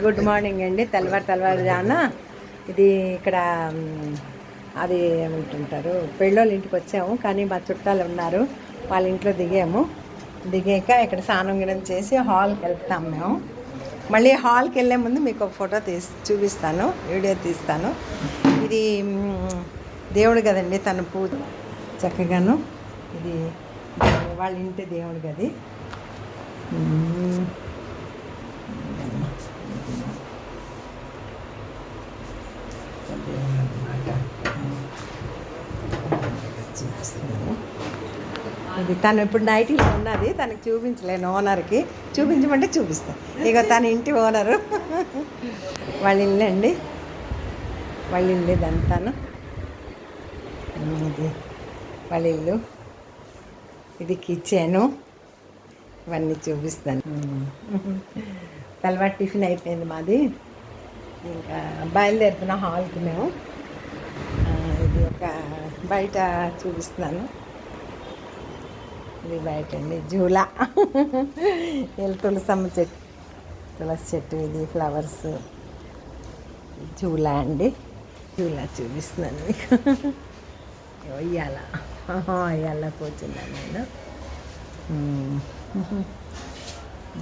Good morning అండి. తెల్లవారుజామున ఇది ఇక్కడ అది ఏమంటుంటారు, పెళ్ళోళ్ళ ఇంటికి వచ్చాము. కానీ మా చుట్టాలు ఉన్నారు, వాళ్ళ ఇంట్లో దిగాక ఇక్కడ స్నానం గినం చేసి హాల్కి వెళ్తాం మేము. మళ్ళీ హాల్కి వెళ్ళే ముందు మీకు ఒక ఫోటో చూపిస్తాను, వీడియో తీస్తాను. ఇది దేవుడు కదండి, తన పూజ చక్కగాను. ఇది వాళ్ళ ఇంటి దేవుడు గది. ఇది తను ఇప్పుడు నైటీలో ఉన్నది, తనకి చూపించలేను. ఓనర్కి చూపించమంటే చూపిస్తాను. ఇక తన ఇంటి ఓనరు. వాళ్ళ ఇల్లు అండి, వాళ్ళ ఇల్లు ఇదంతాను. ఇది వాళ్ళ ఇల్లు, ఇది కిచెను. ఇవన్నీ చూపిస్తాను. తెల్లవారు టిఫిన్ అయిపోయింది మాది. ఇంకా బయలుదేరుతున్న హాల్కి మేము. ఇది ఒక బయట చూపిస్తున్నాను. ఇది బయట అండి, జూలా. తులసి చెట్టు, ఇది ఫ్లవర్స్. జూలా అండి, జూలా చూపిస్తున్నాను మీకు. ఇయ్యాల కూర్చున్నాను నేను.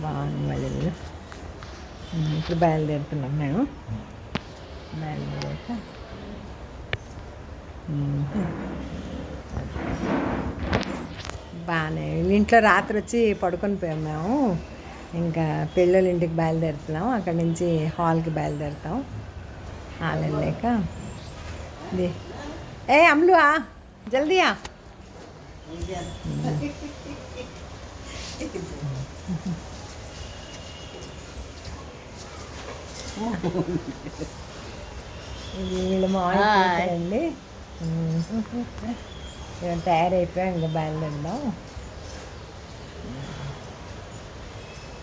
బాగుంది మళ్ళీ. ఇప్పుడు బయలుదేరుతున్నాం మేము. బయలుదేరాక బాగానే ఇంట్లో రాత్రి వచ్చి పడుకొని పోయాం మేము. ఇంకా పెళ్ళోళ్ళ ఇంటికి బయలుదేరుతున్నాం, అక్కడి నుంచి హాల్కి బయలుదేరుతాం. హాల్ వెళ్ళాక ఇది అమ్లువా జల్దీయా. ఇది వీళ్ళు మాట్లాడండి. మేము తయారైపోయాం, ఇంకా బయలుదేరదాం.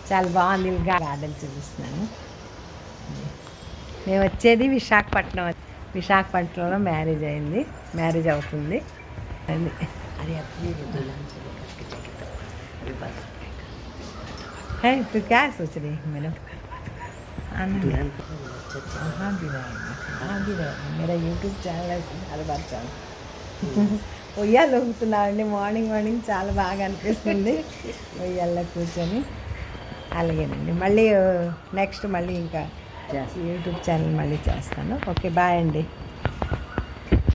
చాలా బాగుంది. గార్డెన్ చూపిస్తున్నాను. మేము వచ్చేది విశాఖపట్నంలో మ్యారేజ్ అవుతుంది. तो क्या सोच रही है मैडम? हाँ भी रहेगा. मेरा यूट्यूब ఛానల్ చాలా బాగా ఛానల్. ఉయ్యాలు ఊగుతున్నామండి. మార్నింగ్ చాలా బాగా అనిపిస్తుంది ఉయ్యాల్లో కూర్చొని. అలాగేనండి, మళ్ళీ నెక్స్ట్ ఇంకా యూట్యూబ్ ఛానల్ మళ్ళీ చేస్తాను. ఓకే, బాయ్ అండి.